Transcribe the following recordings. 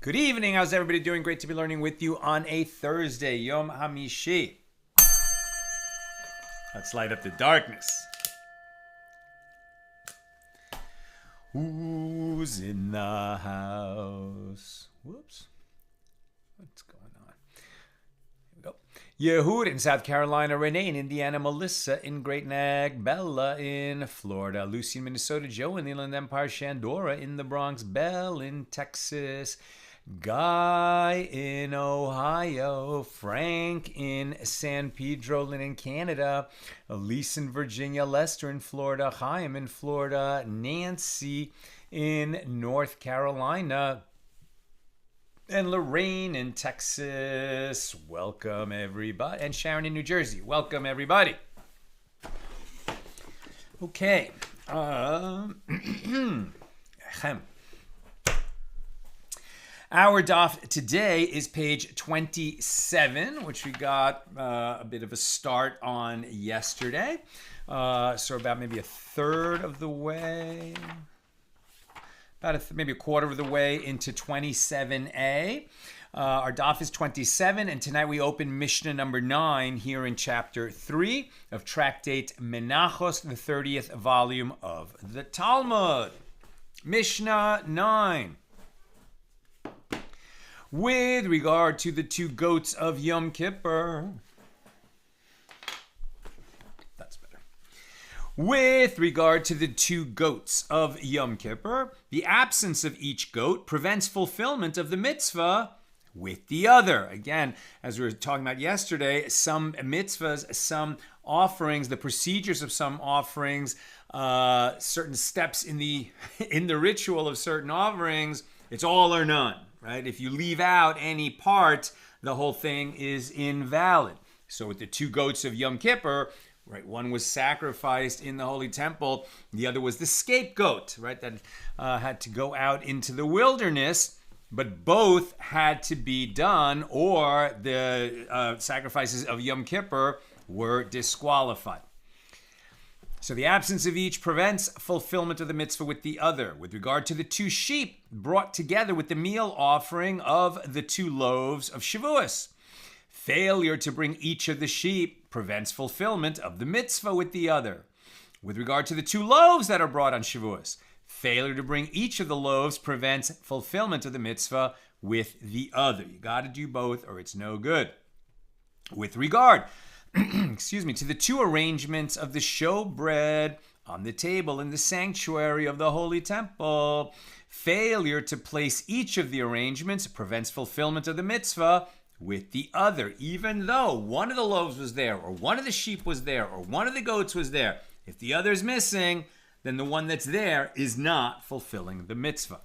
Good evening. How's everybody doing? Great to be learning with you on a Thursday, Yom Hamishi. Let's light up the darkness. Who's in the house? Whoops. What's going on? Here we go. Yehuda in South Carolina, Renee in Indiana, Melissa in Great Neck, Bella in Florida, Lucy in Minnesota, Joe in the Inland Empire, Shandora in the Bronx, Belle in Texas, Guy in Ohio, Frank in San Pedro, Lynn in Canada, Elise in Virginia, Lester in Florida, Chaim in Florida, Nancy in North Carolina, and Lorraine in Texas. Welcome, everybody. And Sharon in New Jersey. Welcome, everybody. Okay. Our daf today is page 27, which we got a bit of a start on yesterday. So about maybe a third of the way, maybe a quarter of the way into 27a. Our daf is 27, and tonight we open Mishna number 9 here in chapter 3 of tractate Menachot, the 30th volume of the Talmud. Mishnah 9. With regard to the two goats of Yom Kippur, that's better. With regard to the two goats of Yom Kippur, the absence of each goat prevents fulfillment of the mitzvah with the other. Again, as we were talking about yesterday, some mitzvahs, some offerings, the procedures of some offerings, certain steps in the ritual of certain offerings, it's all or none. Right? If you leave out any part, the whole thing is invalid. So with the two goats of Yom Kippur, right, one was sacrificed in the Holy Temple, the other was the scapegoat, right, that had to go out into the wilderness, but both had to be done or the sacrifices of Yom Kippur were disqualified. So the absence of each prevents fulfillment of the mitzvah with the other. With regard to the two sheep brought together with the meal offering of the two loaves of Shavuot, failure to bring each of the sheep prevents fulfillment of the mitzvah with the other. With regard to the two loaves that are brought on Shavuot, failure to bring each of the loaves prevents fulfillment of the mitzvah with the other. You got to do both or it's no good. With regard to the two arrangements of the shewbread on the table in the sanctuary of the Holy Temple, failure to place each of the arrangements prevents fulfillment of the mitzvah with the other, even though one of the loaves was there, or one of the sheep was there, or one of the goats was there. If the other is missing, then the one that's there is not fulfilling the mitzvah.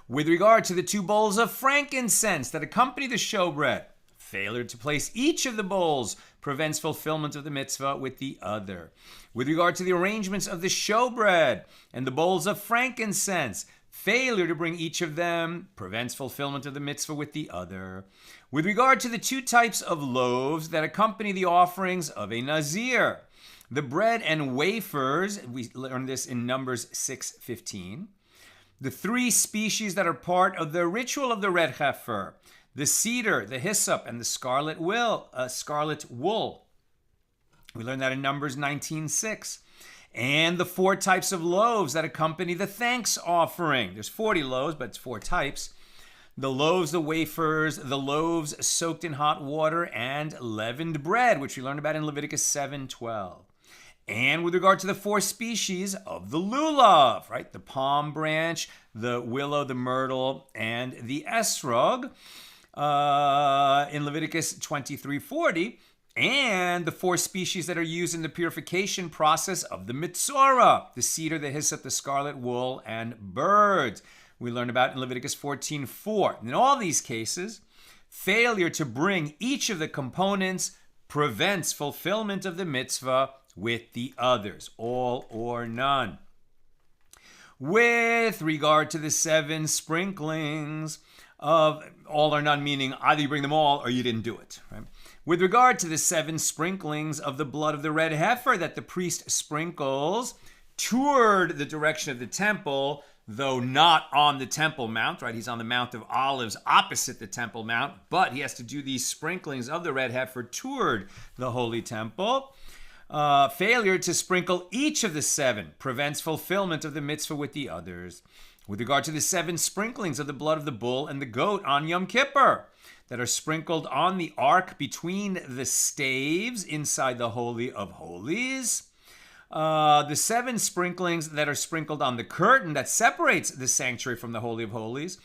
With regard to the two bowls of frankincense that accompany the shewbread, failure to place each of the bowls prevents fulfillment of the mitzvah with the other. With regard to the arrangements of the shewbread and the bowls of frankincense, failure to bring each of them prevents fulfillment of the mitzvah with the other. With regard to the two types of loaves that accompany the offerings of a nazir, the bread and wafers, we learned this in Numbers 6:15, the three species that are part of the ritual of the red heifer, the cedar, the hyssop, and the scarlet wool. We learned that in Numbers 19:6. And the four types of loaves that accompany the thanks offering. There's 40 loaves, but it's 4 types. The loaves, the wafers, the loaves soaked in hot water, and leavened bread, which we learned about in Leviticus 7:12. And with regard to the 4 species of the lulav, right? The palm branch, the willow, the myrtle, and the esrog in Leviticus 23:40, and the 4 species that are used in the purification process of the mitzvah, the cedar, the hyssop, the scarlet wool, and birds. We learn about in Leviticus 14:4. In all these cases, failure to bring each of the components prevents fulfillment of the mitzvah with the others, all or none. With regard to the 7 sprinklings of all or none, meaning either you bring them all or you didn't do it, right? With regard to the 7 sprinklings of the blood of the red heifer that the priest sprinkles toward the direction of the temple, though not on the Temple Mount, right? He's on the Mount of Olives opposite the Temple Mount, but he has to do these sprinklings of the red heifer toward the Holy Temple. Failure to sprinkle each of the 7 prevents fulfillment of the mitzvah with the others. With regard to the 7 sprinklings of the blood of the bull and the goat on Yom Kippur that are sprinkled on the ark between the staves inside the Holy of Holies, the 7 sprinklings that are sprinkled on the curtain that separates the sanctuary from the Holy of Holies,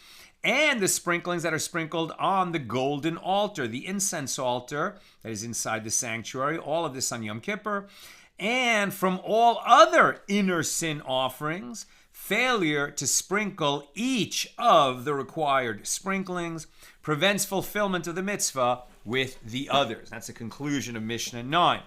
and the sprinklings that are sprinkled on the golden altar, the incense altar that is inside the sanctuary, all of this on Yom Kippur, and from all other inner sin offerings, failure to sprinkle each of the required sprinklings prevents fulfillment of the mitzvah with the others. That's the conclusion of Mishnah 9.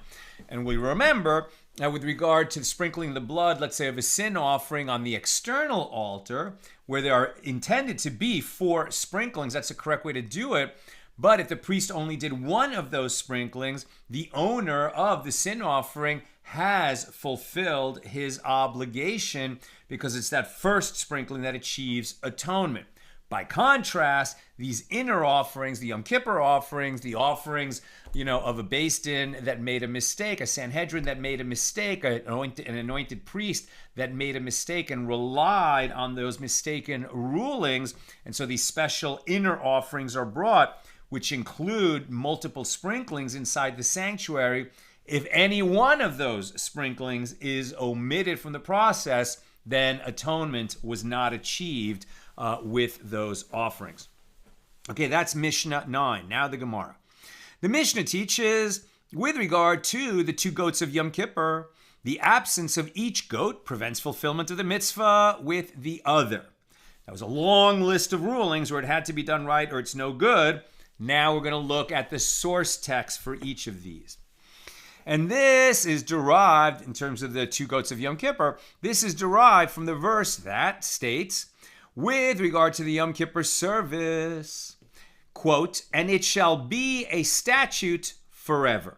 And we remember that with regard to sprinkling the blood, let's say, of a sin offering on the external altar, where there are intended to be 4 sprinklings, that's the correct way to do it. But if the priest only did one of those sprinklings, the owner of the sin offering has fulfilled his obligation because it's that first sprinkling that achieves atonement. By contrast, these inner offerings, the Yom Kippur offerings, the offerings, of a Beis Din that made a mistake, a Sanhedrin that made a mistake, an anointed priest that made a mistake and relied on those mistaken rulings. And so these special inner offerings are brought, which include multiple sprinklings inside the sanctuary. If any one of those sprinklings is omitted from the process, then atonement was not achieved with those offerings. Okay, that's Mishnah 9. Now the Gemara. The Mishnah teaches, with regard to the 2 goats of Yom Kippur, the absence of each goat prevents fulfillment of the mitzvah with the other. That was a long list of rulings where it had to be done right or it's no good. Now we're going to look at the source text for each of these. And this is derived, in terms of the 2 goats of Yom Kippur, this is derived from the verse that states, with regard to the Yom Kippur service, quote, and it shall be a statute forever.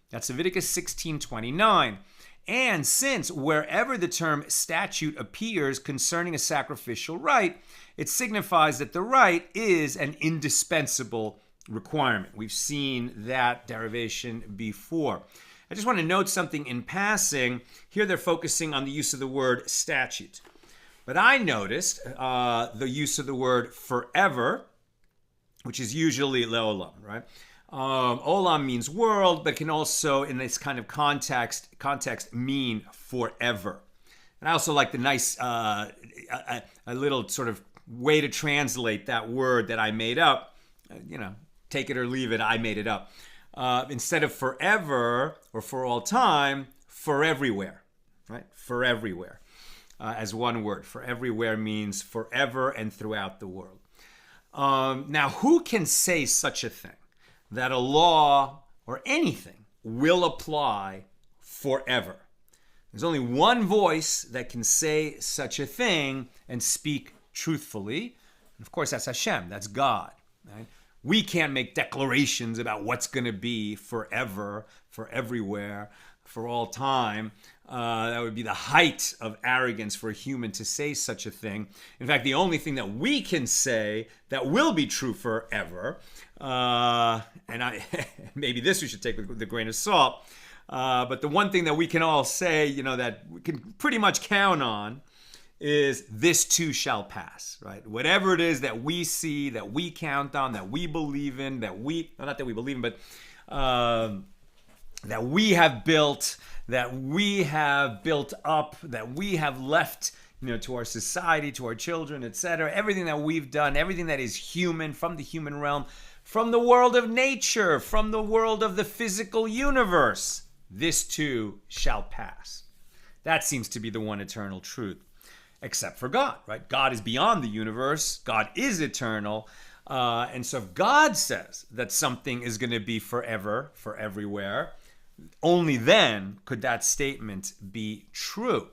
That's Leviticus 16:29. And since wherever the term statute appears concerning a sacrificial rite, it signifies that the rite is an indispensable requirement. We've seen that derivation before. I just want to note something in passing. Here they're focusing on the use of the word statute. But I noticed the use of the word forever, which is usually leolam, right? Olam means world, but can also, in this kind of context mean forever. And I also like the nice, a little sort of way to translate that word that I made up. Take it or leave it, I made it up. Instead of forever or for all time, for everywhere, right? For everywhere, as one word. For everywhere means forever and throughout the world. Now, who can say such a thing, that a law or anything will apply forever? There's only one voice that can say such a thing and speak truthfully. And of course, that's Hashem, that's God, right? We can't make declarations about what's going to be forever, for everywhere, for all time. That would be the height of arrogance for a human to say such a thing. In fact, the only thing that we can say that will be true forever, maybe this we should take with a grain of salt, but the one thing that we can all say, that we can pretty much count on, is this too shall pass, right? Whatever it is that we see, that we count on, that we believe in, that we have built, that we have built up, that we have left, to our society, to our children, etc. Everything that we've done, everything that is human, from the human realm, from the world of nature, from the world of the physical universe, this too shall pass. That seems to be the one eternal truth, except for God, right? God is beyond the universe. God is eternal. And so if God says that something is going to be forever, for everywhere, only then could that statement be true.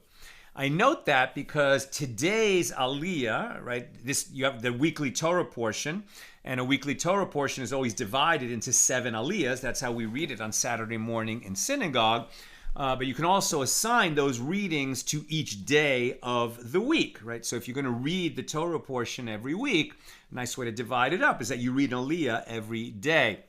I note that because today's Aliyah, right? You have the weekly Torah portion, and a weekly Torah portion is always divided into 7 Aliyahs. That's how we read it on Saturday morning in synagogue. But you can also assign those readings to each day of the week, right? So if you're going to read the Torah portion every week, a nice way to divide it up is that you read an Aliyah every day.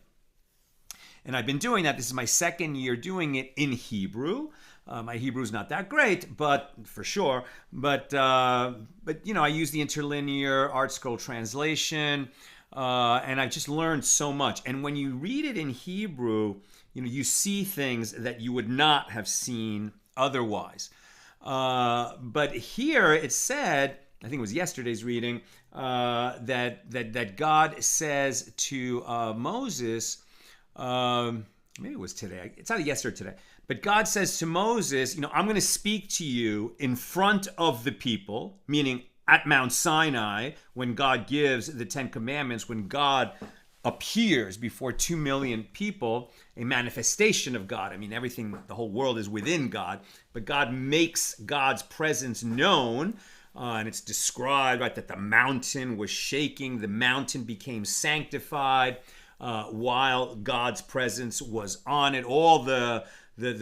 And I've been doing that. This is my second year doing it in Hebrew. My Hebrew is not that great, but for sure. But I use the interlinear Art Scroll translation, and I've just learned so much. And when you read it in Hebrew, you see things that you would not have seen otherwise. But here it said, I think it was yesterday's reading, that God says to Moses, maybe it was today. It's either yesterday or today. But God says to Moses, I'm going to speak to you in front of the people, meaning at Mount Sinai, when God gives the 10 Commandments, when God appears before 2 million people, a manifestation of God. I mean, everything, the whole world is within God, but God makes God's presence known. And it's described, right, that the mountain was shaking, the mountain became sanctified while God's presence was on it. All the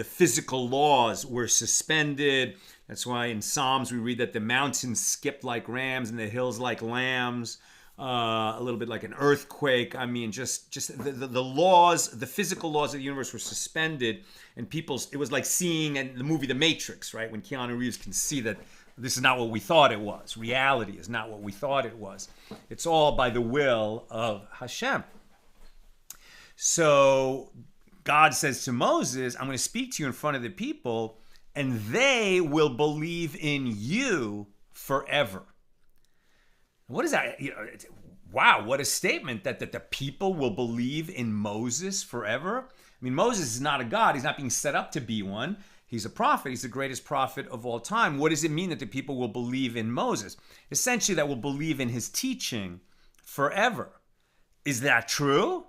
physical laws were suspended. That's why in Psalms we read that the mountains skipped like rams and the hills like lambs. A little bit like an earthquake. I mean, just the laws, the physical laws of the universe were suspended, and it was like seeing in the movie The Matrix, right? When Keanu Reeves can see that this is not what we thought it was. Reality is not what we thought it was. It's all by the will of Hashem. So God says to Moses, I'm going to speak to you in front of the people, and they will believe in you forever. What is that? Wow, what a statement that the people will believe in Moses forever. I mean, Moses is not a god. He's not being set up to be one. He's a prophet. He's the greatest prophet of all time. What does it mean that the people will believe in Moses? Essentially, that will believe in his teaching forever. Is that true?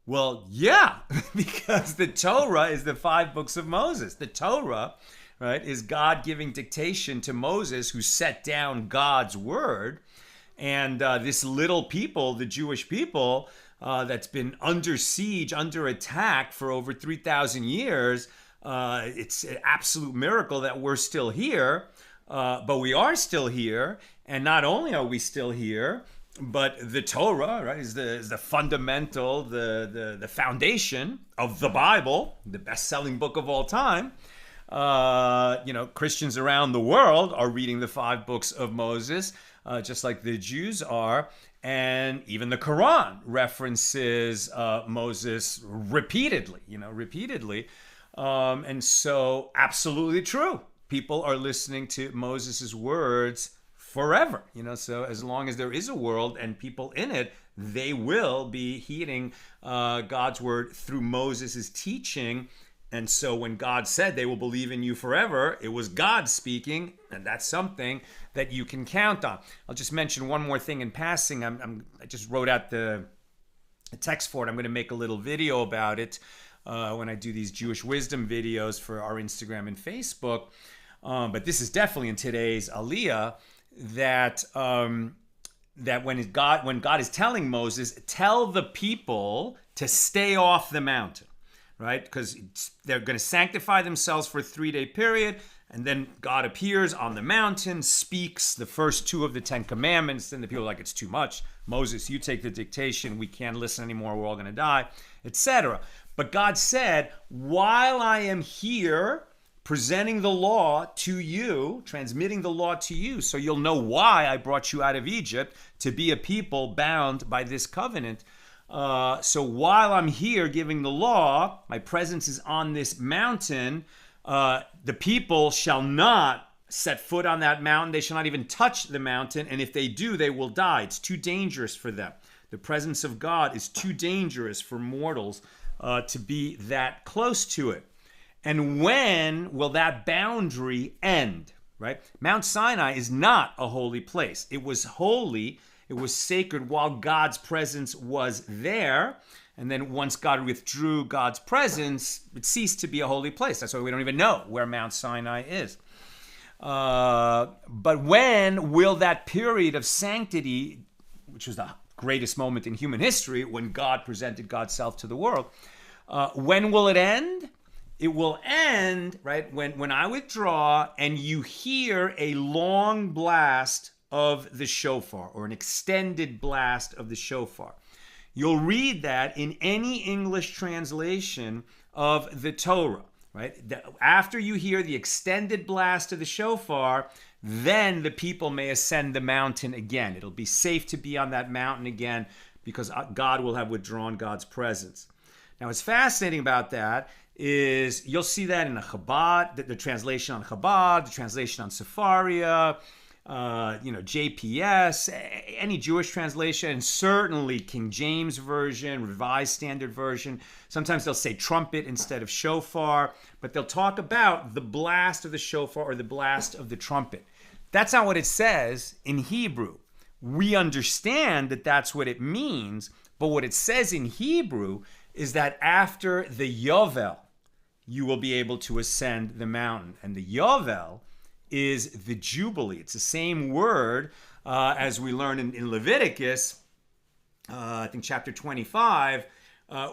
Well, yeah, because the Torah is the 5 books of Moses. The Torah, right, is God giving dictation to Moses, who set down God's word. And this little people, the Jewish people, that's been under siege, under attack for over 3,000 years, it's an absolute miracle that we're still here. But we are still here. And not only are we still here, but the Torah, right, is the fundamental, the foundation of the Bible, the best-selling book of all time. Christians around the world are reading the 5 books of Moses, just like the Jews are. And even the Quran references Moses repeatedly. And so absolutely true. People are listening to Moses' words forever. So as long as there is a world and people in it, they will be heeding God's word through Moses' teaching. And so when God said they will believe in you forever, it was God speaking, and that's something that you can count on. I'll just mention one more thing in passing. I just wrote out the text for it. I'm going to make a little video about it when I do these Jewish wisdom videos for our Instagram and Facebook. But this is definitely in today's Aliyah, that when God is telling Moses, tell the people to stay off the mountain. Right? Because they're going to sanctify themselves for a 3-day period, and then God appears on the mountain, speaks the first 2 of the 10 Commandments, then the people are like, it's too much. Moses, you take the dictation. We can't listen anymore. We're all going to die, etc. But God said, while I am here presenting the law to you, transmitting the law to you, so you'll know why I brought you out of Egypt, to be a people bound by this covenant. So while I'm here giving the law, my presence is on this mountain, The people shall not set foot on that mountain. They shall not even touch the mountain. And if they do, they will die. It's too dangerous for them. The presence of God is too dangerous for mortals to be that close to it. And when will that boundary end? Right? Mount Sinai is not a holy place. It was holy. It was sacred while God's presence was there. And then once God withdrew God's presence, it ceased to be a holy place. That's why we don't even know where Mount Sinai is. But when will that period of sanctity, which was the greatest moment in human history, when God presented God's self to the world, when will it end? It will end, right, when I withdraw and you hear a long blast of the shofar, or an extended blast of the shofar. You'll read that in any English translation of the Torah, right? After you hear the extended blast of the shofar, then the people may ascend the mountain again. It'll be safe to be on that mountain again because God will have withdrawn God's presence. Now, what's fascinating about that is you'll see that in a Chabad, the translation on Chabad, the translation on Sefaria, JPS, any Jewish translation, and certainly King James Version, Revised Standard Version. Sometimes they'll say trumpet instead of shofar, but they'll talk about the blast of the shofar or the blast of the trumpet. That's not what it says in Hebrew. We understand that that's what it means, but what it says in Hebrew is that after the Yovel, you will be able to ascend the mountain. And the Yovel is the Jubilee. It's the same word as we learn in Leviticus, I think chapter 25,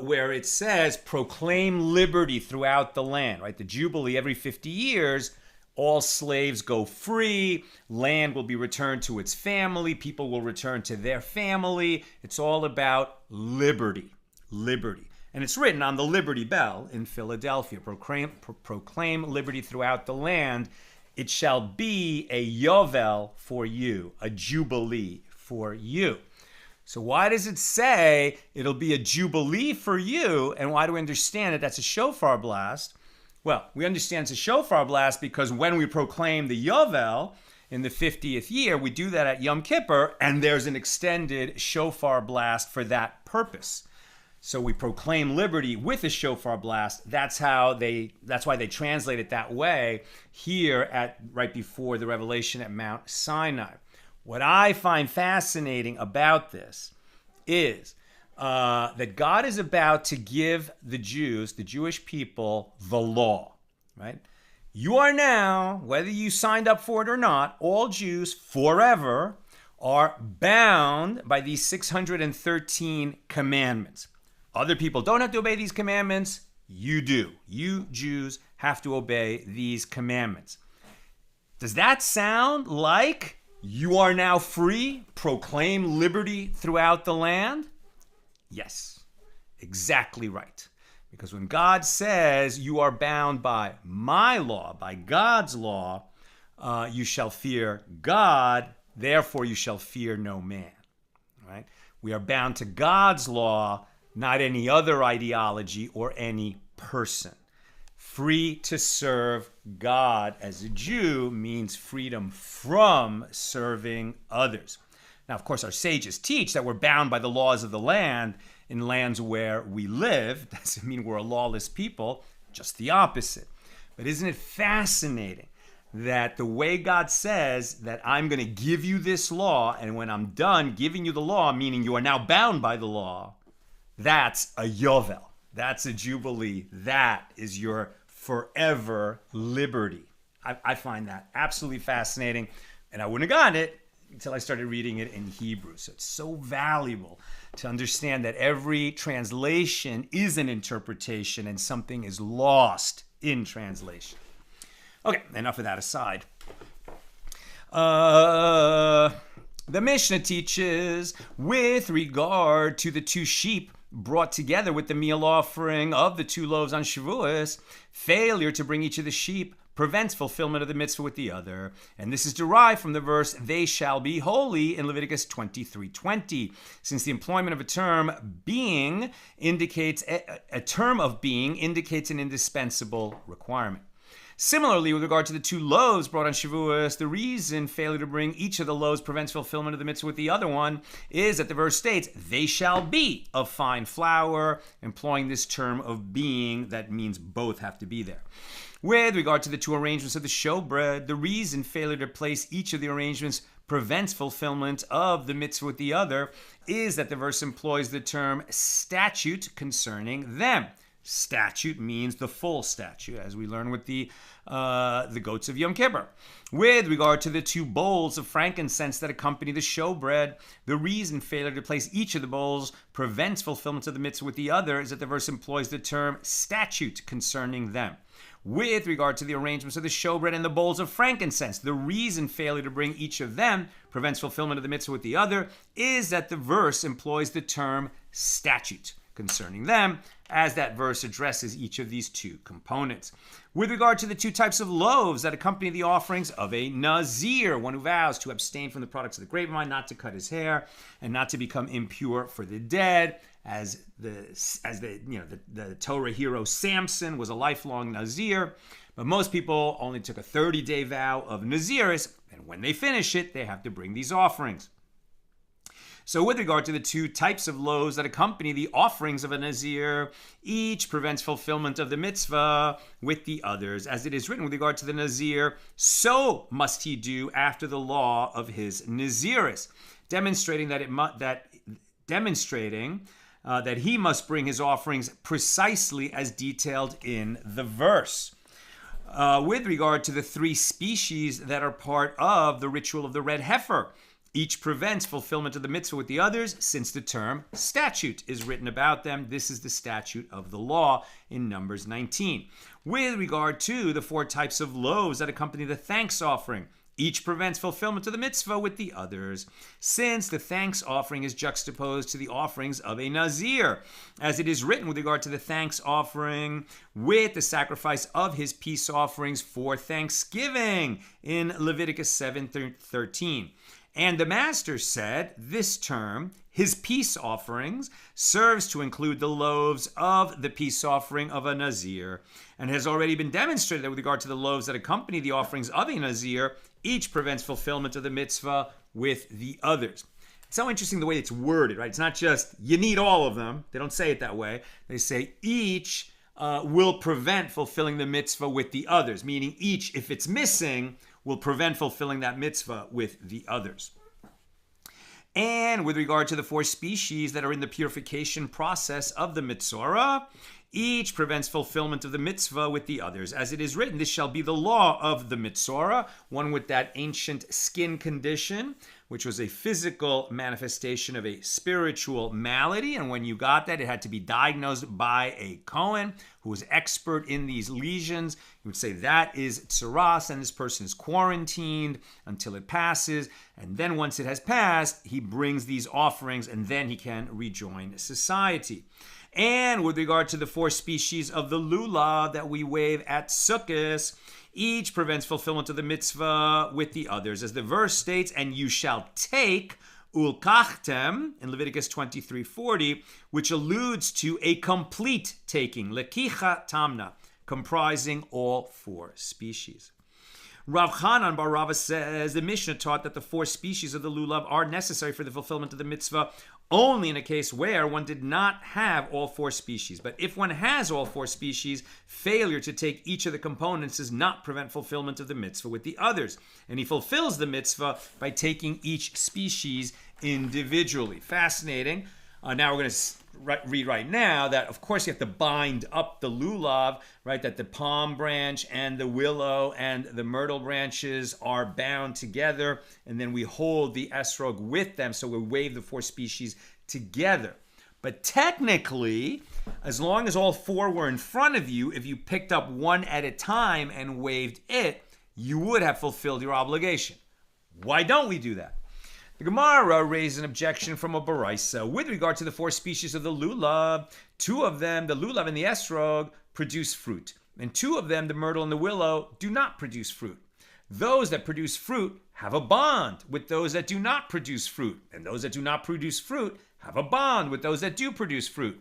where it says, proclaim liberty throughout the land, right? The Jubilee, every 50 years, all slaves go free, land will be returned to its family, people will return to their family. It's all about liberty, liberty. And it's written on the Liberty Bell in Philadelphia, proclaim liberty throughout the land. It shall be a Yovel for you, a Jubilee for you. So why does it say it'll be a Jubilee for you? And why do we understand that that's a shofar blast? Well, we understand it's a shofar blast because when we proclaim the Yovel in the 50th year, we do that at Yom Kippur, and there's an extended shofar blast for that purpose. So we proclaim liberty with a shofar blast. That's why they translate it that way here right before the revelation at Mount Sinai. What I find fascinating about this is that God is about to give the Jews, the Jewish people, the law, right? You are now, whether you signed up for it or not, all Jews forever are bound by these 613 commandments. Other people don't have to obey these commandments. You do. You Jews have to obey these commandments. Does that sound like you are now free? Proclaim liberty throughout the land? Yes, exactly right. Because when God says you are bound by my law, by God's law, you shall fear God, therefore you shall fear no man. Right? We are bound to God's law, not any other ideology or any person. Free to serve God as a Jew means freedom from serving others. Now, of course, our sages teach that we're bound by the laws of the land in lands where we live. Doesn't mean we're a lawless people, just the opposite. But isn't it fascinating that the way God says that I'm going to give you this law, and when I'm done giving you the law, meaning you are now bound by the law, that's a Yovel. That's a Jubilee. That is your forever liberty. I find that absolutely fascinating, and I wouldn't have gotten it until I started reading it in Hebrew. So it's so valuable to understand that every translation is an interpretation and something is lost in translation. Okay, enough of that aside. The Mishna teaches with regard to the two sheep brought together with the meal offering of the 2 loaves on Shavuot, failure to bring each of the sheep prevents fulfillment of the mitzvah with the other. And this is derived from the verse, they shall be holy, in Leviticus 23:20. Since the employment of a term indicates an indispensable requirement. Similarly, with regard to the 2 loaves brought on Shavuot, the reason failure to bring each of the loaves prevents fulfillment of the mitzvah with the other one is that the verse states, they shall be of fine flour, employing this term of being that means both have to be there. With regard to the 2 arrangements of the shewbread, the reason failure to place each of the arrangements prevents fulfillment of the mitzvah with the other is that the verse employs the term statute concerning them. Statute means the full statute, as we learn with the goats of Yom Kippur. With regard to the 2 bowls of frankincense that accompany the shewbread, the reason failure to place each of the bowls prevents fulfillment of the mitzvah with the other is that the verse employs the term statute concerning them. With regard to the arrangements of the shewbread and the bowls of frankincense, the reason failure to bring each of them prevents fulfillment of the mitzvah with the other is that the verse employs the term statute concerning them, as that verse addresses each of these 2 components. With regard to the 2 types of loaves that accompany the offerings of a nazir, one who vows to abstain from the products of the grapevine, not to cut his hair, and not to become impure for the dead, as the Torah hero Samson was a lifelong nazir, but most people only took a 30-day vow of naziris, and when they finish it, they have to bring these offerings. So with regard to the 2 types of loaves that accompany the offerings of a nazir, each prevents fulfillment of the mitzvah with the others. As it is written with regard to the nazir, so must he do after the law of his naziris, demonstrating that he must bring his offerings precisely as detailed in the verse. With regard to the 3 species that are part of the ritual of the red heifer, each prevents fulfillment of the mitzvah with the others, since the term statute is written about them. This is the statute of the law in Numbers 19. With regard to the 4 types of loaves that accompany the thanks offering, each prevents fulfillment of the mitzvah with the others, since the thanks offering is juxtaposed to the offerings of a nazir, as it is written with regard to the thanks offering with the sacrifice of his peace offerings for thanksgiving in Leviticus 7:13. And the master said, this term, his peace offerings, serves to include the loaves of the peace offering of a nazir, and has already been demonstrated that with regard to the loaves that accompany the offerings of a nazir, each prevents fulfillment of the mitzvah with the others. It's so interesting the way it's worded, right? It's not just, you need all of them. They don't say it that way. They say each will prevent fulfilling the mitzvah with the others, meaning each, if it's missing, will prevent fulfilling that mitzvah with the others. And with regard to the 4 species that are in the purification process of the mitzvah, each prevents fulfillment of the mitzvah with the others. As it is written, this shall be the law of the mitzvah, one with that ancient skin condition, which was a physical manifestation of a spiritual malady. And when you got that, it had to be diagnosed by a Kohen who was expert in these lesions. He would say that is tsaras, and this person is quarantined until it passes. And then once it has passed, he brings these offerings, and then he can rejoin society. And with regard to the 4 species of the lulav that we wave at Sukkot, each prevents fulfillment of the mitzvah with the others. As the verse states, and you shall take ulkachtem in Leviticus 23:40, which alludes to a complete taking, lekicha tamna, comprising all 4 species. Rav Chanan bar Rava says the Mishna taught that the 4 species of the lulav are necessary for the fulfillment of the mitzvah only in a case where one did not have all 4 species. But if one has all 4 species, failure to take each of the components does not prevent fulfillment of the mitzvah with the others. And he fulfills the mitzvah by taking each species individually. Fascinating. Now we're going to read right now that, of course, you have to bind up the lulav, right? That the palm branch and the willow and the myrtle branches are bound together, and then we hold the esrog with them, so we wave the 4 species together. But technically, as long as all 4 were in front of you, if you picked up one at a time and waved it, you would have fulfilled your obligation. Why don't we do that? The Gemara raised an objection from a baraisa with regard to the 4 species of the lulav. 2 of them, the lulav and the esrog, produce fruit, and 2 of them, the myrtle and the willow, do not produce fruit. Those that produce fruit have a bond with those that do not produce fruit, and those that do not produce fruit have a bond with those that do produce fruit.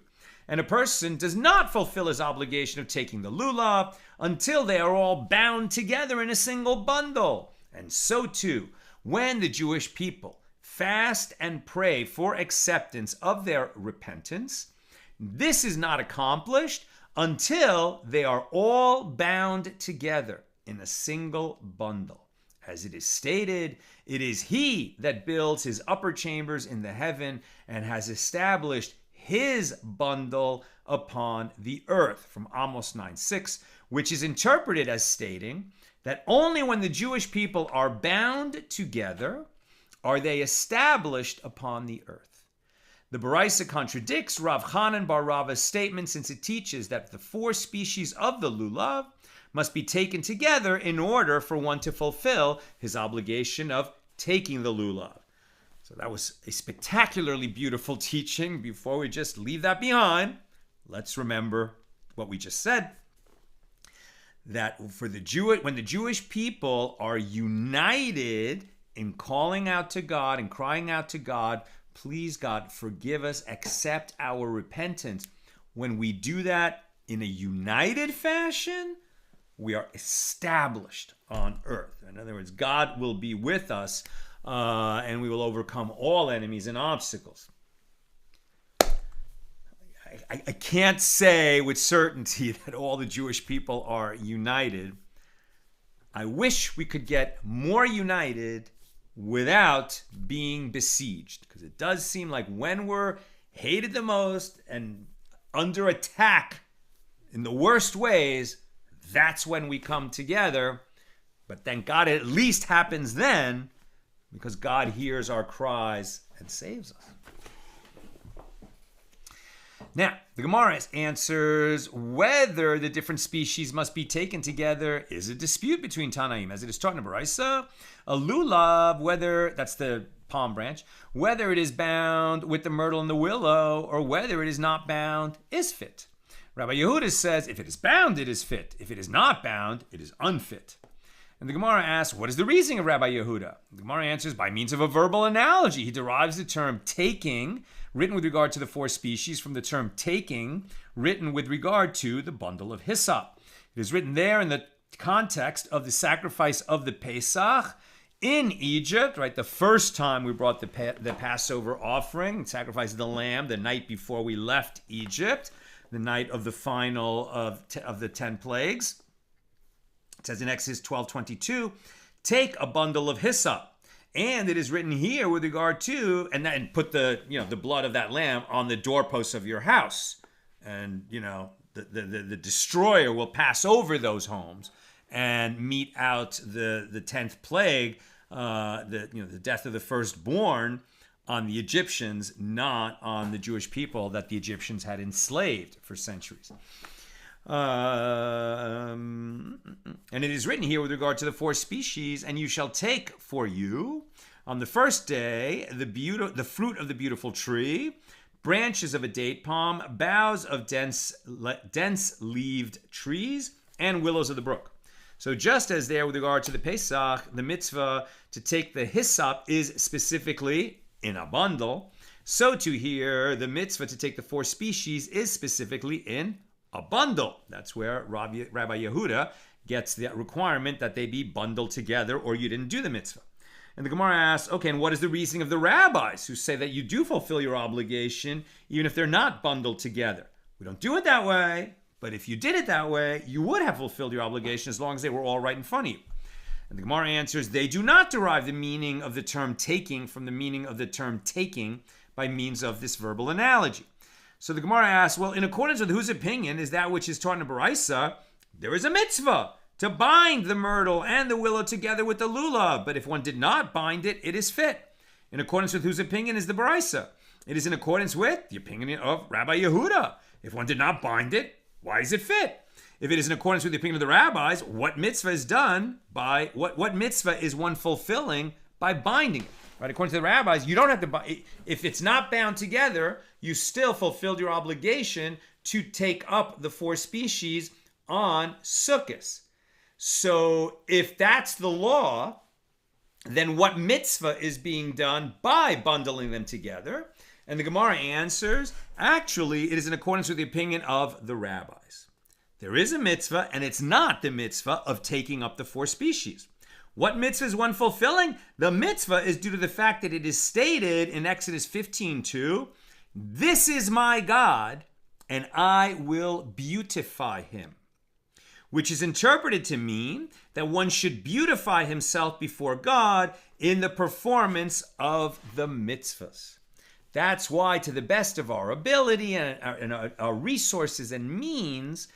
And a person does not fulfill his obligation of taking the lulav until they are all bound together in a single bundle. And so too, when the Jewish people fast and pray for acceptance of their repentance, this is not accomplished until they are all bound together in a single bundle. As it is stated, it is he that builds his upper chambers in the heaven and has established his bundle upon the earth, from Amos 9:6, which is interpreted as stating that only when the Jewish people are bound together are they established upon the earth. The Baraisa contradicts Rav Chanan bar Rava's statement, since it teaches that the 4 species of the lulav must be taken together in order for one to fulfill his obligation of taking the lulav. So that was a spectacularly beautiful teaching. Before we just leave that behind, let's remember what we just said. That for when the Jewish people are united in calling out to God and crying out to God, please God, forgive us, accept our repentance. When we do that in a united fashion, we are established on earth. In other words, God will be with us, and we will overcome all enemies and obstacles. I can't say with certainty that all the Jewish people are united. I wish we could get more united without being besieged, because it does seem like when we're hated the most and under attack in the worst ways, that's when we come together. But thank God it at least happens then, because God hears our cries and saves us. Now, the Gemara answers whether the different species must be taken together is a dispute between Tanaim. As it is taught in Baraisa, a lulav, whether, that's the palm branch, whether it is bound with the myrtle and the willow or whether it is not bound, is fit. Rabbi Yehuda says, if it is bound, it is fit. If it is not bound, it is unfit. And the Gemara asks, what is the reasoning of Rabbi Yehuda? The Gemara answers, by means of a verbal analogy. He derives the term taking, written with regard to the 4 species, from the term taking, written with regard to the bundle of hyssop. It is written there in the context of the sacrifice of the Pesach in Egypt, right? The first time we brought the Passover offering, sacrificed the lamb the night before we left Egypt, the night of the final of the 10 plagues. It says in Exodus 12:22, take a bundle of hyssop. And it is written here with regard to, and put the blood of that lamb on the doorposts of your house. And, the destroyer will pass over those homes and mete out the 10th plague, the death of the firstborn, on the Egyptians, not on the Jewish people that the Egyptians had enslaved for centuries. And it is written here with regard to the 4 species, and you shall take for you on the first day the fruit of the beautiful tree, branches of a date palm, boughs of dense-leaved trees, and willows of the brook. So just as there with regard to the Pesach, the mitzvah to take the hyssop is specifically in a bundle, so too here the mitzvah to take the 4 species is specifically in a bundle. That's where Rabbi Yehuda gets the requirement that they be bundled together or you didn't do the mitzvah. And the Gemara asks, okay, and what is the reasoning of the rabbis who say that you do fulfill your obligation even if they're not bundled together? We don't do it that way, but if you did it that way, you would have fulfilled your obligation as long as they were all right in front of you. And the Gemara answers, they do not derive the meaning of the term taking from the meaning of the term taking by means of this verbal analogy. So the Gemara asks, well, in accordance with whose opinion is that which is taught in the Baraisa, there is a mitzvah to bind the myrtle and the willow together with the lulav, but if one did not bind it, it is fit. In accordance with whose opinion is the Baraisa? It is in accordance with the opinion of Rabbi Yehuda. If one did not bind it, why is it fit? If it is in accordance with the opinion of the rabbis, what mitzvah is done by, what mitzvah is one fulfilling by binding it? Right? According to the rabbis, you don't have to bind. If it's not bound together, you still fulfilled your obligation to take up the 4 species on Sukkot. So if that's the law, then what mitzvah is being done by bundling them together? And the Gemara answers, actually, it is in accordance with the opinion of the rabbis. There is a mitzvah, and it's not the mitzvah of taking up the 4 species. What mitzvah is one fulfilling? The mitzvah is due to the fact that it is stated in Exodus 15:2, "This is my God, and I will beautify him," which is interpreted to mean that one should beautify himself before God in the performance of the mitzvahs. That's why, to the best of our ability and our resources and means,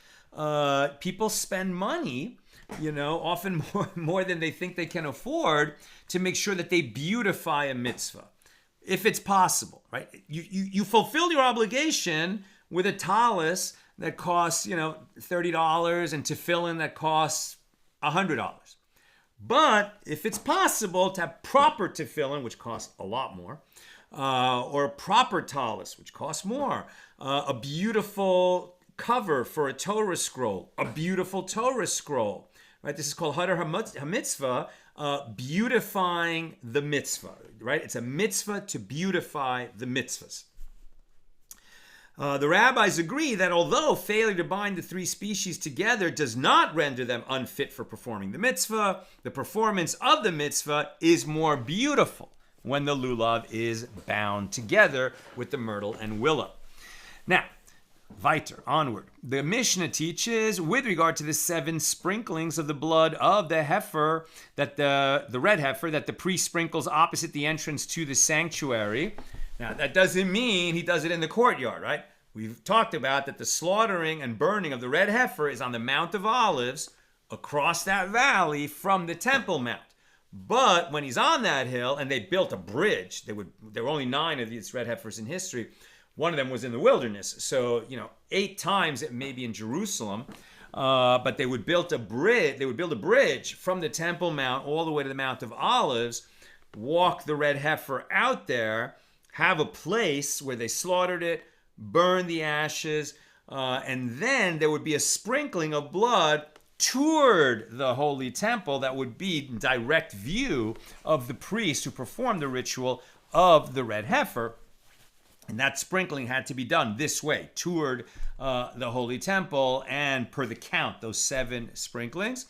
people spend money, often more than they think they can afford, to make sure that they beautify a mitzvah, if it's possible, right? You fulfill your obligation with a tallis that costs, $30 and tefillin that costs $100. But if it's possible to have proper tefillin, which costs a lot more, or a proper tallis, which costs more, a beautiful cover for a Torah scroll, a beautiful Torah scroll, right? This is called Hadar HaMitzvah, beautifying the mitzvah, right? It's a mitzvah to beautify the mitzvahs. The rabbis agree that although failure to bind the 3 species together does not render them unfit for performing the mitzvah, the performance of the mitzvah is more beautiful when the lulav is bound together with the myrtle and willow. Now, weiter, onward. The Mishna teaches with regard to the 7 sprinklings of the blood of the heifer, that the red heifer, that the priest sprinkles opposite the entrance to the sanctuary. Now, that doesn't mean he does it in the courtyard, right? We've talked about that the slaughtering and burning of the red heifer is on the Mount of Olives across that valley from the Temple Mount. But when he's on that hill, and they built a bridge, there were only 9 of these red heifers in history. One of them was in the wilderness. So, 8 times it may be in Jerusalem. But they would build a bridge from the Temple Mount all the way to the Mount of Olives, walk the red heifer out there, have a place where they slaughtered it, burn the ashes, and then there would be a sprinkling of blood toward the holy temple that would be in direct view of the priest who performed the ritual of the red heifer. And that sprinkling had to be done this way, toward the holy temple, and per the count, those 7 sprinklings.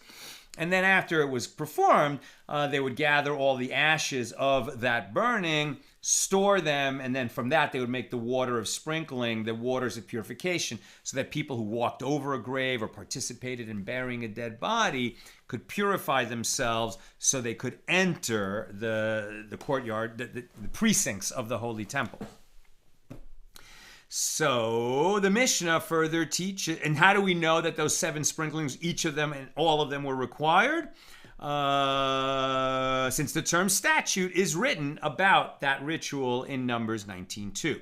And then after it was performed, they would gather all the ashes of that burning, store them, and then from that they would make the water of sprinkling, the waters of purification, so that people who walked over a grave or participated in burying a dead body could purify themselves so they could enter the courtyard, the precincts of the holy temple. So the Mishnah further teaches, and how do we know that those 7 sprinklings, each of them and all of them were required? Since the term statute is written about that ritual in Numbers 19:2.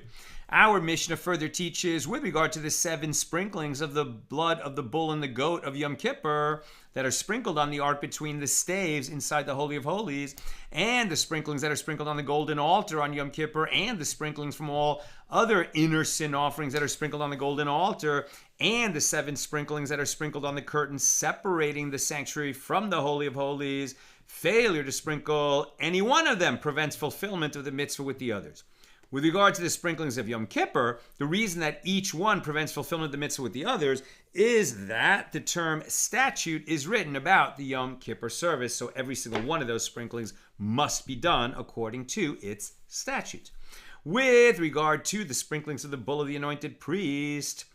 Our Mishnah further teaches with regard to the 7 sprinklings of the blood of the bull and the goat of Yom Kippur that are sprinkled on the ark between the staves inside the Holy of Holies, and the sprinklings that are sprinkled on the golden altar on Yom Kippur, and the sprinklings from all other inner sin offerings that are sprinkled on the golden altar, and the 7 sprinklings that are sprinkled on the curtain separating the sanctuary from the Holy of Holies. Failure to sprinkle any one of them prevents fulfillment of the mitzvah with the others. With regard to the sprinklings of Yom Kippur, the reason that each one prevents fulfillment of the mitzvah with the others is that the term statute is written about the Yom Kippur service, so every single one of those sprinklings must be done according to its statute. With regard to the sprinklings of the bull of the anointed priest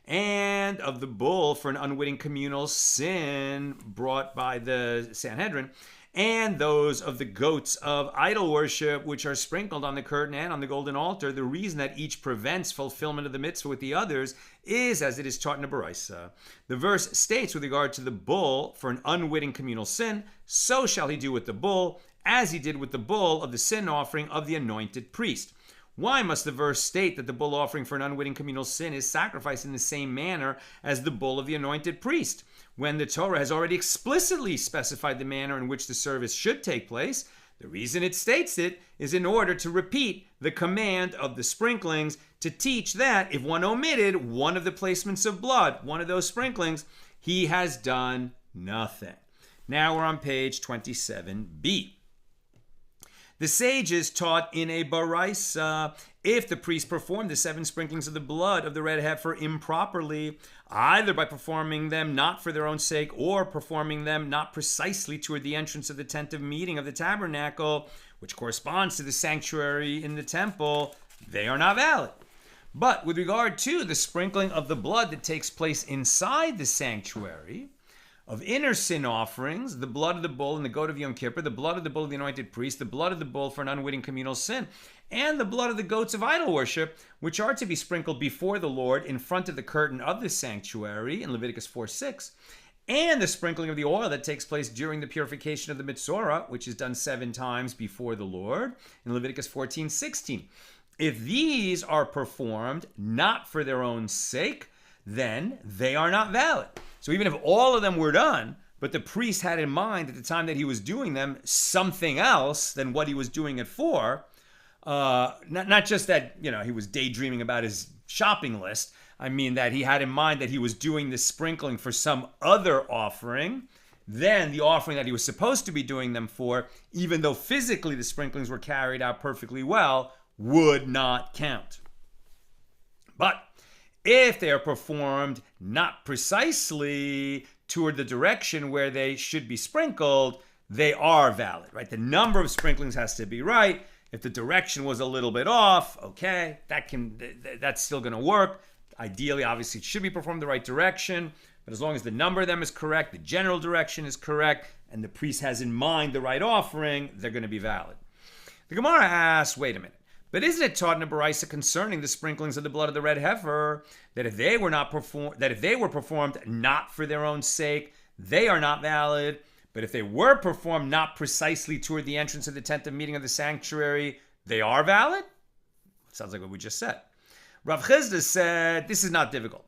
and of the bull for an unwitting communal sin brought by the Sanhedrin, and those of the goats of idol worship, which are sprinkled on the curtain and on the golden altar, the reason that each prevents fulfillment of the mitzvah with the others is as it is taught in the Baraisa. The verse states with regard to the bull for an unwitting communal sin, so shall he do with the bull, as he did with the bull of the sin offering of the anointed priest. Why must the verse state that the bull offering for an unwitting communal sin is sacrificed in the same manner as the bull of the anointed priest, when the Torah has already explicitly specified the manner in which the service should take place? The reason it states it is in order to repeat the command of the sprinklings, to teach that if one omitted one of the placements of blood, one of those sprinklings, he has done nothing. Now we're on page 27b. The sages taught in a baraisa, if the priest performed the 7 sprinklings of the blood of the red heifer improperly, either by performing them not for their own sake or performing them not precisely toward the entrance of the tent of meeting of the tabernacle, which corresponds to the sanctuary in the temple, they are not valid. But with regard to the sprinkling of the blood that takes place inside the sanctuary, of inner sin offerings, the blood of the bull and the goat of Yom Kippur, the blood of the bull of the anointed priest, the blood of the bull for an unwitting communal sin, and the blood of the goats of idol worship, which are to be sprinkled before the Lord in front of the curtain of the sanctuary in Leviticus 4:6, and the sprinkling of the oil that takes place during the purification of the mitzvah, which is done 7 times before the Lord in Leviticus 14:16. If these are performed not for their own sake, then they are not valid. So even if all of them were done, but the priest had in mind at the time that he was doing them something else than what he was doing it for, not just that, he was daydreaming about his shopping list. I mean that he had in mind that he was doing this sprinkling for some other offering than the offering that he was supposed to be doing them for, even though physically the sprinklings were carried out perfectly well, would not count. But if they are performed not precisely toward the direction where they should be sprinkled, they are valid, right? The number of sprinklings has to be right. If the direction was a little bit off, okay, that's still going to work. Ideally, obviously, it should be performed the right direction, but as long as the number of them is correct, the general direction is correct, and the priest has in mind the right offering, they're going to be valid. The Gemara asks, wait a minute. But isn't it taught in a baraisa concerning the sprinklings of the blood of the red heifer that if they were performed not for their own sake, they are not valid? But if they were performed not precisely toward the entrance of the tent of meeting of the sanctuary, they are valid? Sounds like what we just said. Rav Yehuda said this is not difficult.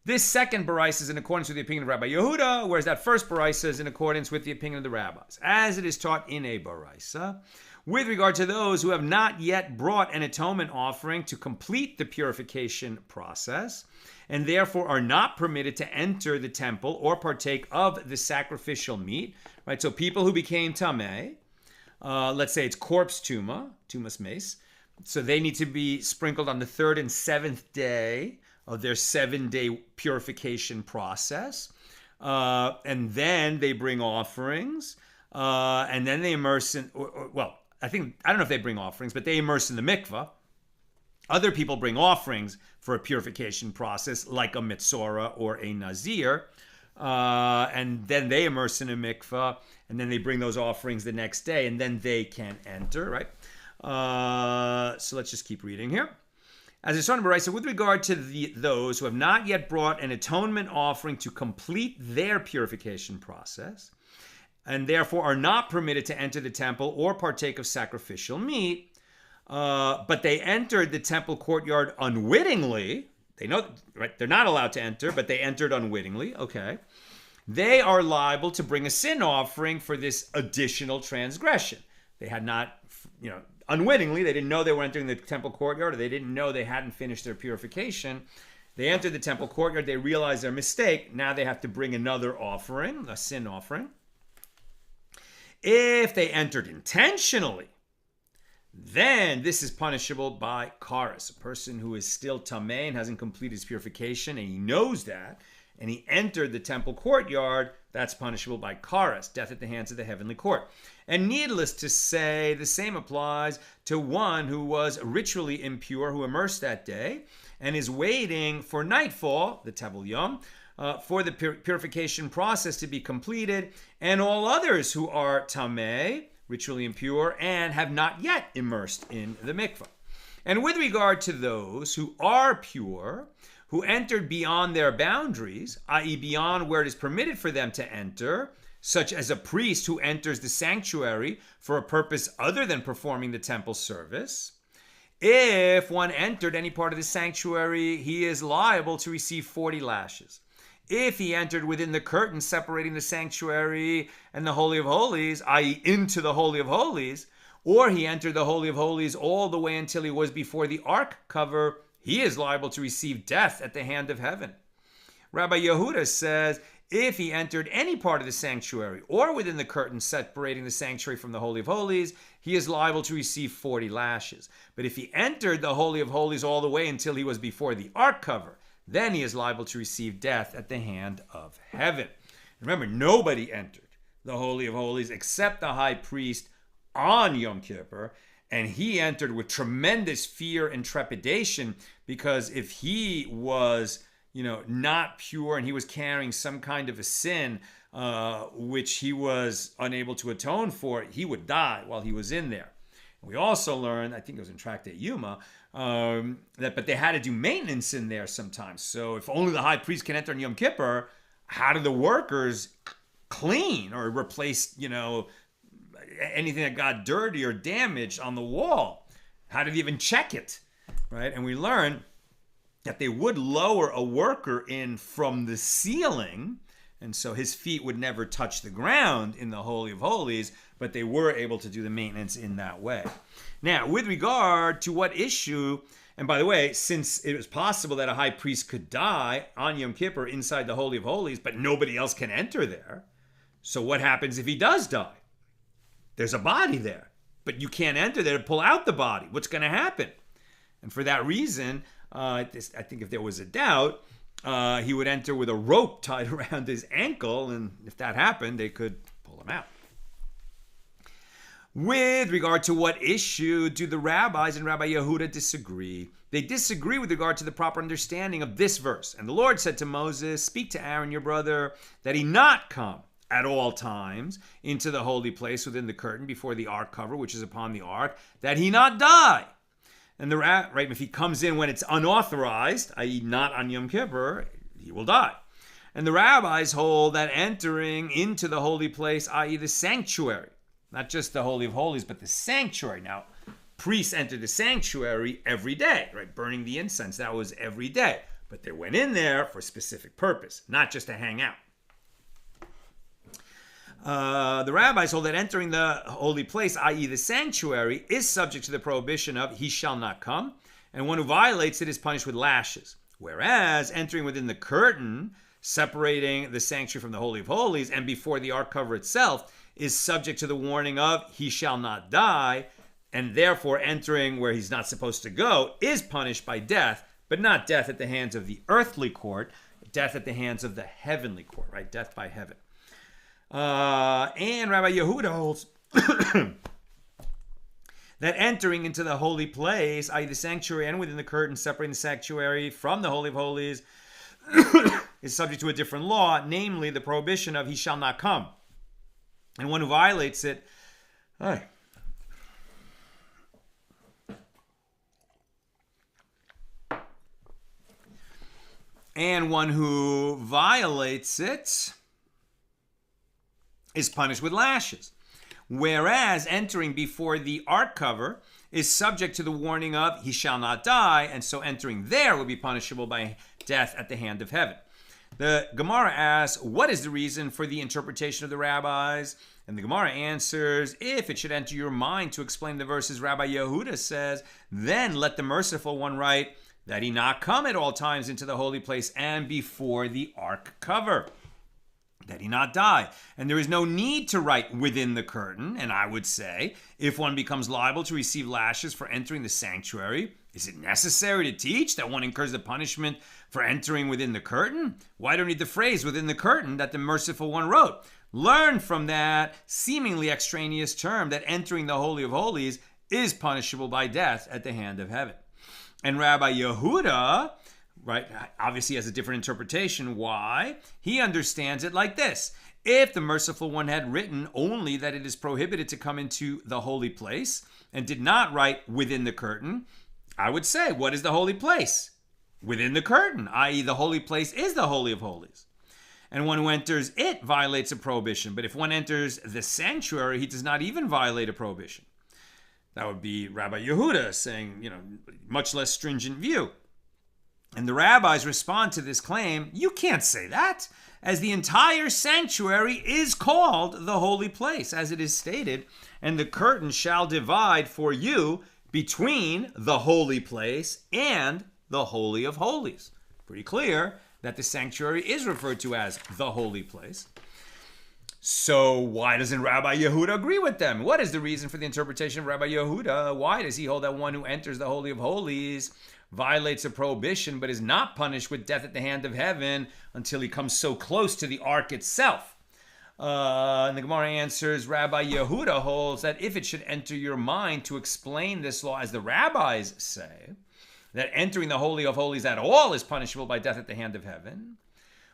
This second baraisa is in accordance with the opinion of Rabbi Yehuda, whereas that first baraisa is in accordance with the opinion of the rabbis, as it is taught in a baraisa. With regard to those who have not yet brought an atonement offering to complete the purification process, and therefore are not permitted to enter the temple or partake of the sacrificial meat, right? So people who became tameh, let's say it's corpse tumas mace, so they need to be sprinkled on the 3rd and 7th day of their 7-day purification process, and then they bring offerings, and then they immerse in, I don't know if they bring offerings, but they immerse in the mikvah. Other people bring offerings for a purification process, like a mitzvah or a nazir, and then they immerse in a mikvah, and then they bring those offerings the next day, and then they can enter, right? So let's just keep reading here. As it's taught in baraisa, with regard to those who have not yet brought an atonement offering to complete their purification process, and therefore are not permitted to enter the temple or partake of sacrificial meat, but they entered the temple courtyard unwittingly. They know, right? They're not allowed to enter, but they entered unwittingly. Okay. They are liable to bring a sin offering for this additional transgression. They had not, unwittingly, they didn't know they were entering the temple courtyard, or they didn't know they hadn't finished their purification. They entered the temple courtyard, they realized their mistake. Now they have to bring another offering, a sin offering. If they entered intentionally, then this is punishable by karas. A person who is still tameh and hasn't completed his purification, and he knows that, and he entered the temple courtyard, that's punishable by karas, death at the hands of the heavenly court. And needless to say, the same applies to one who was ritually impure, who immersed that day, and is waiting for nightfall, the Tevel Yom, for the purification process to be completed, and all others who are tameh, ritually impure, and have not yet immersed in the mikvah. And with regard to those who are pure, who entered beyond their boundaries, i.e. beyond where it is permitted for them to enter, such as a priest who enters the sanctuary for a purpose other than performing the temple service, if one entered any part of the sanctuary, he is liable to receive 40 lashes. If he entered within the curtain separating the sanctuary and the Holy of Holies, i.e. into the Holy of Holies, or he entered the Holy of Holies all the way until he was before the ark cover, he is liable to receive death at the hand of heaven. Rabbi Yehuda says, if he entered any part of the sanctuary or within the curtain separating the sanctuary from the Holy of Holies, he is liable to receive 40 lashes. But if he entered the Holy of Holies all the way until he was before the ark cover, then he is liable to receive death at the hand of heaven. Remember, nobody entered the Holy of Holies except the high priest on Yom Kippur, and he entered with tremendous fear and trepidation, because if he was, not pure and he was carrying some kind of a sin which he was unable to atone for, he would die while he was in there. We also learned, I think it was in Tractate Yuma, but they had to do maintenance in there sometimes. So if only the high priest can enter on Yom Kippur, how do the workers clean or replace, anything that got dirty or damaged on the wall? How did they even check it, right? And we learned that they would lower a worker in from the ceiling, and so his feet would never touch the ground in the Holy of Holies, but they were able to do the maintenance in that way. Now, with regard to what issue, and by the way, since it was possible that a high priest could die on Yom Kippur inside the Holy of Holies, but nobody else can enter there, so what happens if he does die? There's a body there, but you can't enter there to pull out the body. What's going to happen? And for that reason, I think if there was a doubt, he would enter with a rope tied around his ankle, and if that happened, they could pull him out. With regard to what issue do the rabbis and Rabbi Yehuda disagree? They disagree with regard to the proper understanding of this verse. And the Lord said to Moses, "Speak to Aaron your brother, that he not come at all times into the holy place within the curtain before the ark cover, which is upon the ark, that he not die." And right, if he comes in when it's unauthorized, i.e. not on Yom Kippur, he will die. And the rabbis hold that entering into the holy place, i.e. the sanctuary, not just the Holy of Holies, but the sanctuary. Now, priests entered the sanctuary every day, right? Burning the incense, that was every day. But they went in there for a specific purpose, not just to hang out. The rabbis hold that entering the holy place, i.e. the sanctuary, is subject to the prohibition of he shall not come, and one who violates it is punished with lashes. Whereas entering within the curtain, separating the sanctuary from the Holy of Holies, and before the ark cover itself, is subject to the warning of he shall not die, and therefore entering where he's not supposed to go is punished by death, but not death at the hands of the earthly court, death at the hands of the heavenly court, right? Death by heaven. And Rabbi Yehuda holds that entering into the holy place, i.e. the sanctuary, and within the curtain, separating the sanctuary from the Holy of Holies, is subject to a different law, namely the prohibition of he shall not come. And one who violates it, is punished with lashes. Whereas entering before the ark cover is subject to the warning of he shall not die, and so entering there will be punishable by death at the hand of heaven. The Gemara asks, what is the reason for the interpretation of the rabbis? And the Gemara answers, if it should enter your mind to explain the verses Rabbi Yehuda says, then let the merciful one write that he not come at all times into the holy place and before the ark cover, that he not die. And there is no need to write within the curtain. And I would say, if one becomes liable to receive lashes for entering the sanctuary, is it necessary to teach that one incurs the punishment for entering within the curtain? Why don't read the phrase within the curtain that the merciful one wrote? Learn from that seemingly extraneous term that entering the Holy of Holies is punishable by death at the hand of heaven. And Rabbi Yehuda, right, obviously has a different interpretation. Why? He understands it like this. If the merciful one had written only that it is prohibited to come into the holy place and did not write within the curtain, I would say, what is the holy place? Within the curtain, i.e. the holy place is the Holy of Holies. And one who enters it violates a prohibition. But if one enters the sanctuary, he does not even violate a prohibition. That would be Rabbi Yehuda saying, much less stringent view. And the rabbis respond to this claim, you can't say that, as the entire sanctuary is called the holy place, as it is stated, and the curtain shall divide for you between the holy place and the Holy of Holies. Pretty clear that the sanctuary is referred to as the holy place. So why doesn't Rabbi Yehuda agree with them? What is the reason for the interpretation of Rabbi Yehuda? Why does he hold that one who enters the Holy of Holies violates a prohibition but is not punished with death at the hand of heaven until he comes so close to the ark itself? And the Gemara answers, Rabbi Yehuda holds that if it should enter your mind to explain this law as the rabbis say, that entering the Holy of Holies at all is punishable by death at the hand of heaven.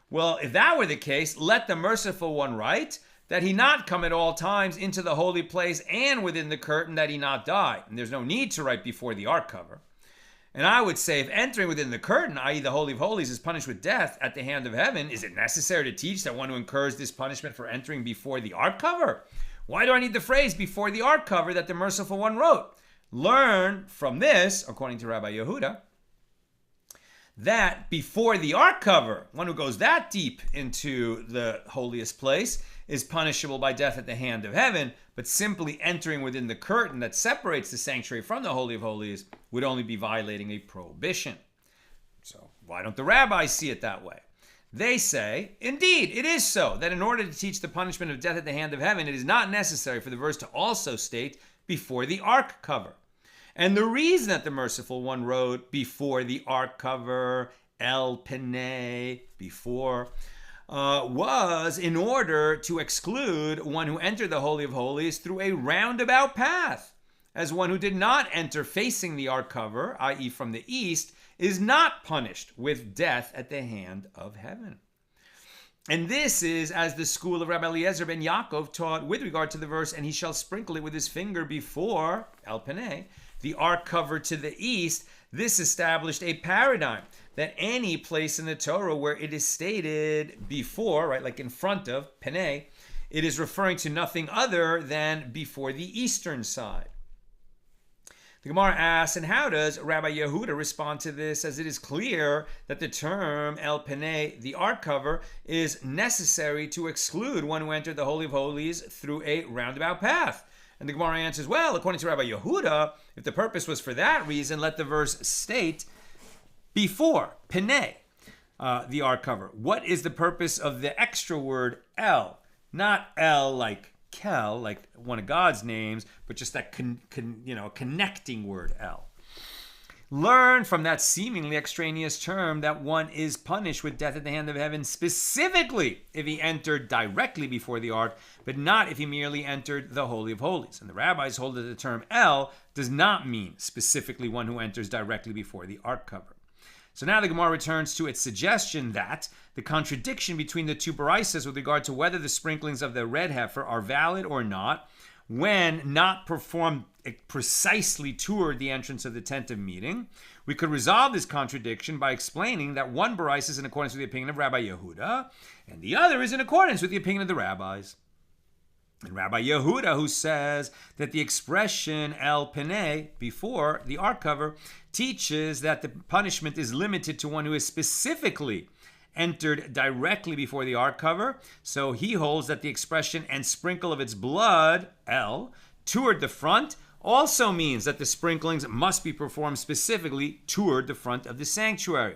Well, if that were the case, let the merciful one write that he not come at all times into the holy place and within the curtain that he not die. And there's no need to write before the ark cover. And I would say if entering within the curtain, i.e. the Holy of Holies, is punished with death at the hand of heaven, is it necessary to teach that one who incurs this punishment for entering before the ark cover? Why do I need the phrase before the ark cover that the merciful one wrote? Learn from this, according to Rabbi Yehuda, that before the ark cover, one who goes that deep into the holiest place is punishable by death at the hand of heaven, but simply entering within the curtain that separates the sanctuary from the Holy of Holies would only be violating a prohibition. So why don't the rabbis see it that way? They say, indeed, it is so, that in order to teach the punishment of death at the hand of heaven, it is not necessary for the verse to also state before the ark cover. And the reason that the merciful one wrote before the ark cover, el pene, before, was in order to exclude one who entered the Holy of Holies through a roundabout path, as one who did not enter facing the ark cover, i.e. from the east, is not punished with death at the hand of heaven. And this is as the school of Rabbi Eliezer ben Yaakov taught with regard to the verse, and he shall sprinkle it with his finger before, el pene, the ark cover to the east. This established a paradigm that any place in the Torah where it is stated before, right, like in front of, pene, it is referring to nothing other than before the eastern side. The Gemara asks, and how does Rabbi Yehuda respond to this, as it is clear that the term el pene, the ark cover, is necessary to exclude one who entered the Holy of Holies through a roundabout path? And the Gemara answers, well, according to Rabbi Yehuda, if the purpose was for that reason, let the verse state before, pene, the ark cover. What is the purpose of the extra word el? Not el like kel, like one of God's names, but just that connecting word el. Learn from that seemingly extraneous term that one is punished with death at the hand of heaven specifically if he entered directly before the ark, but not if he merely entered the Holy of Holies. And the rabbis hold that the term el does not mean specifically one who enters directly before the ark cover. So now the Gemara returns to its suggestion that the contradiction between the two baraisas with regard to whether the sprinklings of the red heifer are valid or not when not performed precisely toward the entrance of the tent of meeting, we could resolve this contradiction by explaining that one baraisa is in accordance with the opinion of Rabbi Yehuda, and the other is in accordance with the opinion of the rabbis. And Rabbi Yehuda, who says that the expression el pene, before the ark cover, teaches that the punishment is limited to one who is specifically entered directly before the ark cover. So he holds that the expression and sprinkle of its blood, el, toward the front, also means that the sprinklings must be performed specifically toward the front of the sanctuary.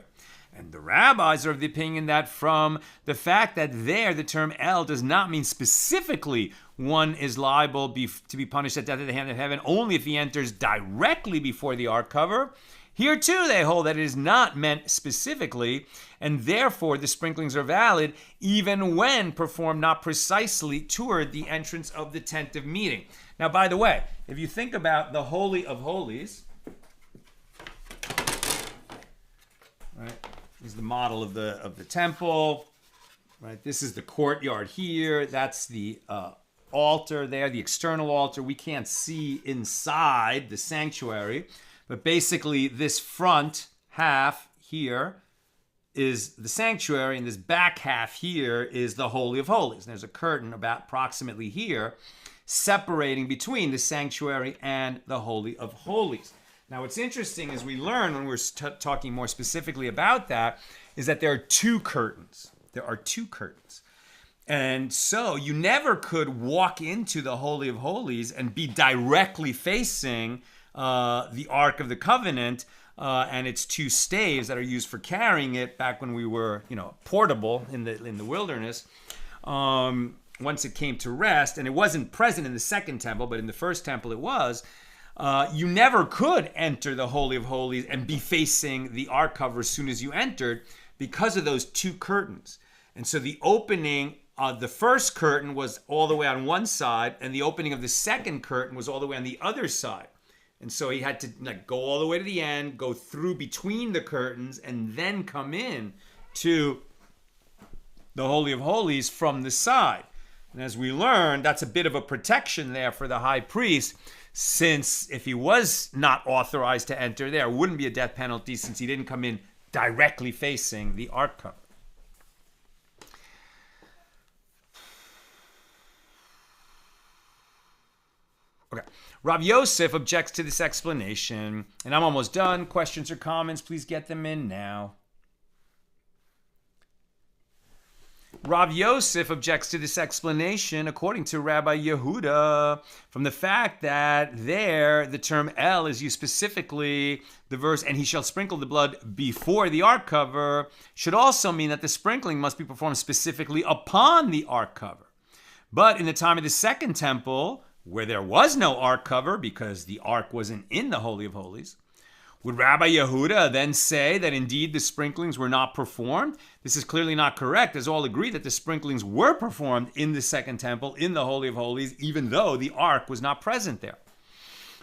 And the rabbis are of the opinion that from the fact that there the term el does not mean specifically one is liable to be punished at death at the hand of heaven only if he enters directly before the ark cover, here too they hold that it is not meant specifically, and therefore the sprinklings are valid even when performed not precisely toward the entrance of the tent of meeting. Now, by the way, if you think about the Holy of Holies, right? This is the model of the temple, right? This is the courtyard here. That's the altar there, the external altar. We can't see inside the sanctuary, but basically this front half here is the sanctuary, and this back half here is the Holy of Holies. And there's a curtain about approximately here separating between the sanctuary and the Holy of Holies. Now, what's interesting as we learn when we're talking more specifically about that is that there are two curtains. There are two curtains. And so you never could walk into the Holy of Holies and be directly facing the Ark of the Covenant and its two staves that are used for carrying it back when we were, portable in the wilderness. once it came to rest, and it wasn't present in the second temple, but in the first temple it was, you never could enter the Holy of Holies and be facing the ark cover as soon as you entered because of those two curtains. And so the opening of the first curtain was all the way on one side, and the opening of the second curtain was all the way on the other side. And so he had to go all the way to the end, go through between the curtains, and then come in to the Holy of Holies from the side. And as we learned, that's a bit of a protection there for the high priest, since if he was not authorized to enter there, it wouldn't be a death penalty since he didn't come in directly facing the ark cover. Okay. Rav Yosef objects to this explanation, and I'm almost done. Questions or comments, please get them in now. Rav Yosef objects to this explanation, according to Rabbi Yehuda, from the fact that there the term El is used specifically, the verse, and he shall sprinkle the blood before the ark cover, should also mean that the sprinkling must be performed specifically upon the ark cover. But in the time of the second temple, where there was no ark cover because the ark wasn't in the Holy of Holies, would Rabbi Yehuda then say that indeed the sprinklings were not performed? This is clearly not correct, as all agree that the sprinklings were performed in the second temple, in the Holy of Holies, even though the ark was not present there.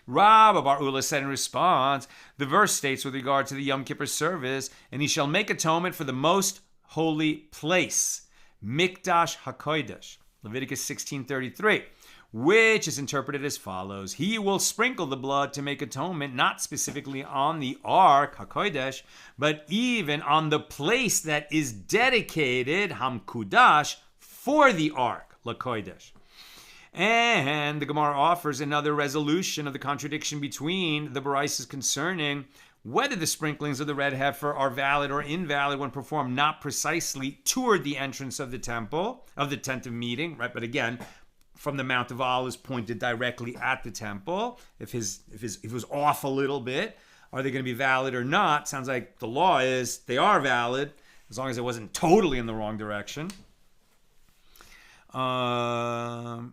Rabbi Bar Ula said in response, the verse states with regard to the Yom Kippur service, and he shall make atonement for the most holy place, Mikdash HaKodesh, Leviticus 16:33. Which is interpreted as follows: he will sprinkle the blood to make atonement, not specifically on the ark, HaKodesh, but even on the place that is dedicated, Hamkudash, for the ark, LaKodesh. And the Gemara offers another resolution of the contradiction between the Baraisas concerning whether the sprinklings of the red heifer are valid or invalid when performed not precisely toward the entrance of the temple, of the tent of meeting, right? But again, from the Mount of Olives pointed directly at the temple. If it was off a little bit, are they going to be valid or not? Sounds like the law is they are valid as long as it wasn't totally in the wrong direction. The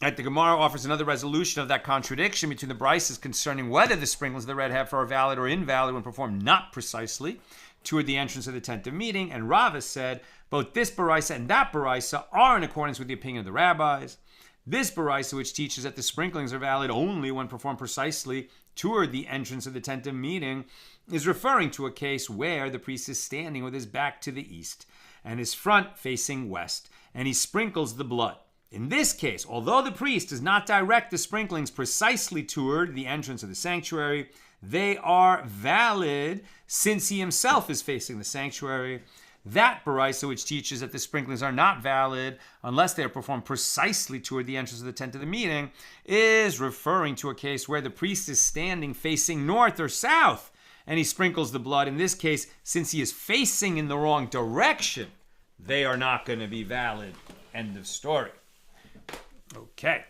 Gemara offers another resolution of that contradiction between the Baraisas concerning whether the sprinklings of the red heifer are valid or invalid when performed not precisely toward the entrance of the tent of meeting. And Rava said, both this Baraisa and that Baraisa are in accordance with the opinion of the rabbis. This Baraisa, which teaches that the sprinklings are valid only when performed precisely toward the entrance of the tent of meeting, is referring to a case where the priest is standing with his back to the east and his front facing west, and he sprinkles the blood. In this case, although the priest does not direct the sprinklings precisely toward the entrance of the sanctuary, they are valid since he himself is facing the sanctuary. That Baraisa, which teaches that the sprinklings are not valid unless they are performed precisely toward the entrance of the tent of the meeting, is referring to a case where the priest is standing facing north or south and he sprinkles the blood. In this case, since he is facing in the wrong direction, they are not going to be valid. End of story. Okay.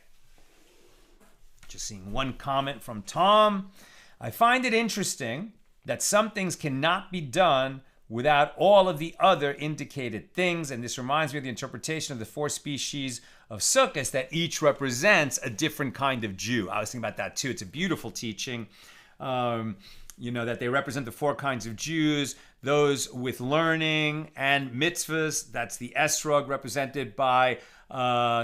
Just seeing one comment from Tom. I find it interesting that some things cannot be done without all of the other indicated things. And this reminds me of the interpretation of the 4 species of Sukkot, that each represents a different kind of Jew. I was thinking about that too. It's a beautiful teaching, that they represent the 4 kinds of Jews, those with learning and mitzvahs. That's the esrog, represented by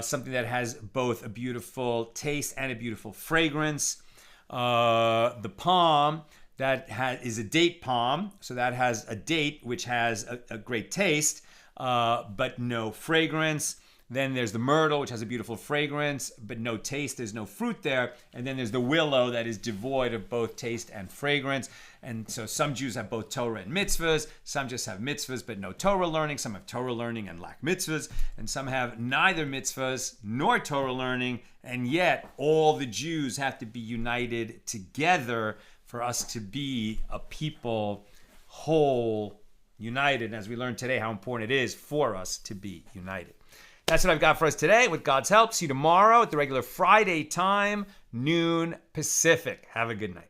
something that has both a beautiful taste and a beautiful fragrance. The palm, that is a date palm, so that has a date which has a great taste, but no fragrance. Then there's the myrtle, which has a beautiful fragrance, but no taste. There's no fruit there. And then there's the willow that is devoid of both taste and fragrance. And so some Jews have both Torah and mitzvahs. Some just have mitzvahs but no Torah learning. Some have Torah learning and lack mitzvahs. And some have neither mitzvahs nor Torah learning. And yet all the Jews have to be united together for us to be a people whole, united. And as we learned today, how important it is for us to be united. That's what I've got for us today. With God's help, see you tomorrow at the regular Friday time, noon Pacific. Have a good night.